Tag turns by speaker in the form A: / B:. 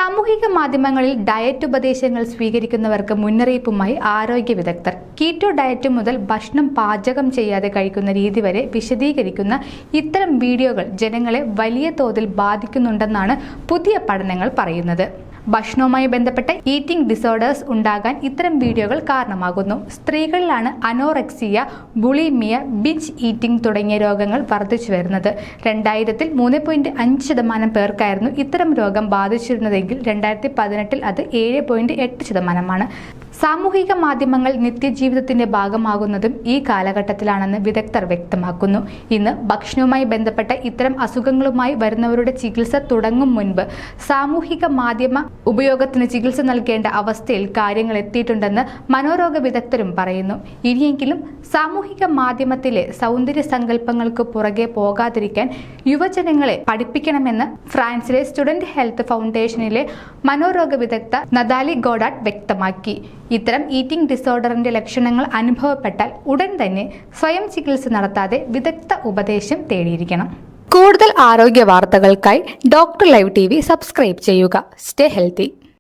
A: സാമൂഹിക മാധ്യമങ്ങളിൽ ഡയറ്റ് ഉപദേശങ്ങൾ സ്വീകരിക്കുന്നവർക്ക് മുന്നറിയിപ്പുമായി ആരോഗ്യ വിദഗ്ധർ. കീറ്റോ ഡയറ്റ് മുതൽ ഭക്ഷണം പാചകം ചെയ്യാതെ കഴിക്കുന്ന രീതി വരെ വിശദീകരിക്കുന്ന ഇത്തരം വീഡിയോകൾ ജനങ്ങളെ വലിയ തോതിൽ ബാധിക്കുന്നുണ്ടെന്നാണ് പുതിയ പഠനങ്ങൾ പറയുന്നത്. ഭക്ഷണവുമായി ബന്ധപ്പെട്ട ഈറ്റിംഗ് ഡിസോർഡേഴ്സ് ഉണ്ടാകാൻ ഇത്തരം വീഡിയോകൾ കാരണമാകുന്നു. സ്ത്രീകളിലാണ് അനോറെക്സിയ, ബുളിമിയ, ബിഞ്ച് ഈറ്റിംഗ് തുടങ്ങിയ രോഗങ്ങൾ വർദ്ധിച്ചു വരുന്നത്. 2000-ൽ 3.5% പേർക്കായിരുന്നു ഇത്തരം രോഗം ബാധിച്ചിരുന്നതെങ്കിൽ 2018-ൽ അത് 7.8%. സാമൂഹിക മാധ്യമങ്ങൾ നിത്യജീവിതത്തിന്റെ ഭാഗമാകുന്നതും ഈ കാലഘട്ടത്തിലാണെന്ന് വിദഗ്ധർ വ്യക്തമാക്കുന്നു. ഇന്ന് ഭക്ഷണവുമായി ബന്ധപ്പെട്ട ഇത്തരം അസുഖങ്ങളുമായി വരുന്നവരുടെ ചികിത്സ തുടങ്ങും മുൻപ് സാമൂഹിക മാധ്യമ ഉപയോഗത്തിന് ചികിത്സ നൽകേണ്ട അവസ്ഥയിൽ കാര്യങ്ങൾ എത്തിയിട്ടുണ്ടെന്ന് മനോരോഗ വിദഗ്ധരും പറയുന്നു. ഇനിയെങ്കിലും സാമൂഹിക മാധ്യമത്തിലെ സൗന്ദര്യ സങ്കല്പങ്ങൾക്ക് പുറകെ പോകാതിരിക്കാൻ യുവജനങ്ങളെ പഠിപ്പിക്കണമെന്ന് ഫ്രാൻസിലെ സ്റ്റുഡന്റ് ഹെൽത്ത് ഫൗണ്ടേഷനിലെ മനോരോഗ വിദഗ്ധ നതാലി ഗോഡാട്ട് വ്യക്തമാക്കി. ഇത്തരം ഈറ്റിംഗ് ഡിസോർഡറിന്റെ ലക്ഷണങ്ങൾ അനുഭവപ്പെട്ടാൽ ഉടൻ തന്നെ സ്വയം ചികിത്സ നടത്താതെ വിദഗ്ധ ഉപദേശം തേടിയിരിക്കണം. കൂടുതൽ ആരോഗ്യ വാർത്തകൾക്കായി ഡോക്ടർ ലൈവ് TV സബ്സ്ക്രൈബ് ചെയ്യുക. Stay healthy.